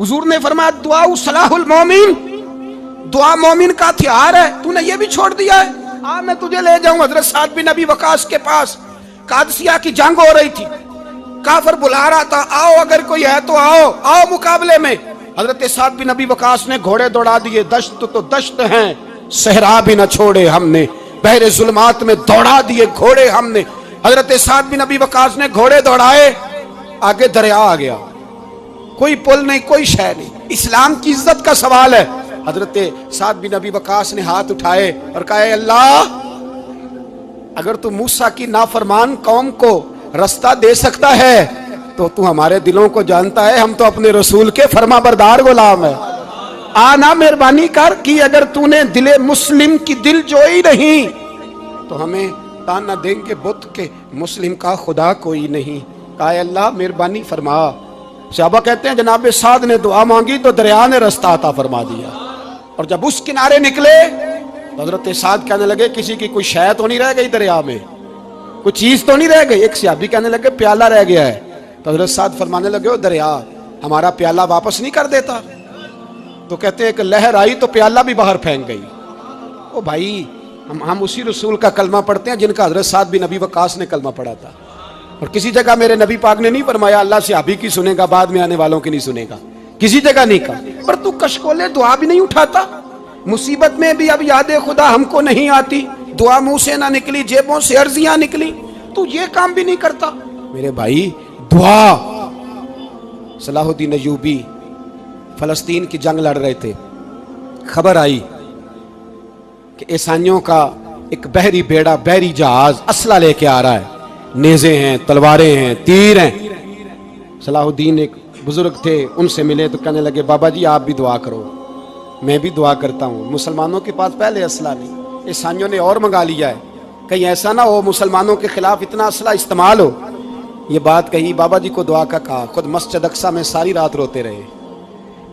حضور نے فرمایا دعا صلاح المومن، دعا مومن کا ہتھیار ہے، تو نے یہ بھی چھوڑ دیا ہے۔ میں تجھے لے جاؤں حضرت سعد بن ابی وقاص کے پاس، قادسیہ کی جنگ ہو رہی تھی، کافر بلا رہا تھا، آؤ اگر کوئی ہے تو آؤ، آؤ مقابلے میں۔ حضرت سعد بن ابی وقاص نے گھوڑے دوڑا دیے، دشت تو دشت ہیں، صحرا بھی نہ چھوڑے ہم نے، بحر ظلمات میں دوڑا دیے گھوڑے ہم نے۔ حضرت سعد بن ابی وقاص نے گھوڑے دوڑائے، آگے دریا آ گیا، کوئی پل نہیں، کوئی شے نہیں۔ اسلام کی عزت کا سوال ہے۔ حضرت سعد بن ابی وقاص نے ہاتھ اٹھائے اور کہا اے اللہ، اگر تو موسیٰ کی نافرمان قوم کو رستہ دے سکتا ہے تو ہمارے دلوں کو جانتا ہے، ہم تو اپنے رسول کے فرما بردار غلام ہیں۔ آنا مہربانی کر کہ اگر تو نے دل مسلم کی دل جوئی نہیں تو ہمیں تانا دیں گے بت کے مسلم کا خدا کوئی نہیں۔ کہا اے اللہ مہربانی فرما۔ صحابہ کہتے ہیں جناب سعد نے دعا مانگی تو دریا نے رستہ عطا فرما دیا، اور جب اس کنارے نکلے تو حضرت سعد کہنے لگے کسی کی کوئی شے تو نہیں رہ گئی دریا میں، کوئی چیز تو نہیں رہ گئی؟ ایک صحابی کہنے لگے پیالہ رہ گیا ہے، تو حضرت سعد فرمانے لگے او دریا ہمارا پیالہ واپس نہیں کر دیتا؟ تو کہتے ہیں کہ لہر آئی تو پیالہ بھی باہر پھینک گئی۔ او بھائی، ہم اسی رسول کا کلمہ پڑھتے ہیں جن کا حضرت سعد بن ابی وقاص نے کلمہ پڑھا تھا، اور کسی جگہ میرے نبی پاک نے نہیں فرمایا اللہ صحابی کی سنے گا بعد میں آنے والوں کی نہیں سنے گا، کسی جگہ نہیں کہا۔ پر تو کشکولے دعا بھی نہیں اٹھاتا، مصیبت میں بھی اب یاد خدا ہم کو نہیں آتی، دعا منہ سے نہ نکلی، جیبوں سے عرضیاں نکلی، تو یہ کام بھی نہیں کرتا۔ میرے بھائی دعا۔ صلاح الدین ایوبی فلسطین کی جنگ لڑ رہے تھے، خبر آئی کہ عیسائیوں کا ایک بحری بیڑا، بحری جہاز اسلحہ لے کے آ رہا ہے، نیزے ہیں، تلواریں ہیں، تیر ہیں۔ صلاح الدین ایک بزرگ تھے، ان سے ملے تو کہنے لگے بابا جی آپ بھی دعا کرو۔ میں بھی دعا کرتا ہوں، مسلمانوں کے پاس پہلے اسلحہ نہیں، عیسائیوں نے اور منگا لیا ہے، کہیں ایسا نہ ہو مسلمانوں کے خلاف اتنا اسلحہ استعمال ہو۔ یہ بات کہی، بابا جی کو دعا کا کہا، خود مسجد اقصیٰ میں ساری رات روتے رہے۔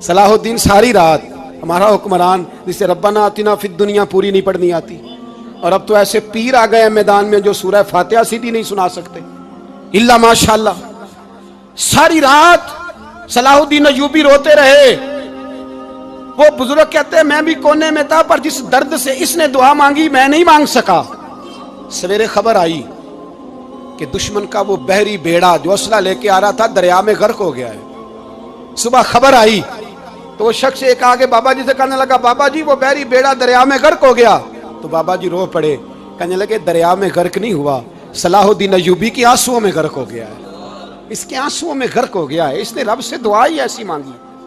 صلاح الدین ساری رات، ہمارا حکمران جسے ربنا آتنا فی الدنیا پوری نہیں پڑھنی آتی، اور اب تو ایسے پیر آ گئے ہیں میدان میں جو سورہ فاتحہ سیدھی نہیں سنا سکتے الا ماشاءاللہ۔ ساری رات صلاح الدین ایوبی روتے رہے۔ وہ بزرگ کہتے ہیں میں بھی کونے میں تھا، پر جس درد سے اس نے دعا مانگی میں نہیں مانگ سکا۔ سویرے خبر آئی کہ دشمن کا وہ بحری بیڑا جو اسلحہ لے کے آ رہا تھا دریا میں غرق ہو گیا ہے۔ صبح خبر آئی تو وہ شخص ایک آگے بابا جی سے کہنے لگا بابا جی وہ بحری بیڑا دریا میں غرق ہو گیا۔ تو بابا جی رو پڑے، کہنے لگے دریا میں غرق نہیں ہوا، صلاح الدین ایوبی کی آنسوؤں میں غرق ہو گیا ہے، اس کے آنسوؤں میں غرق ہو گیا ہے، اس نے رب سے دعا ہی ایسی مانگی۔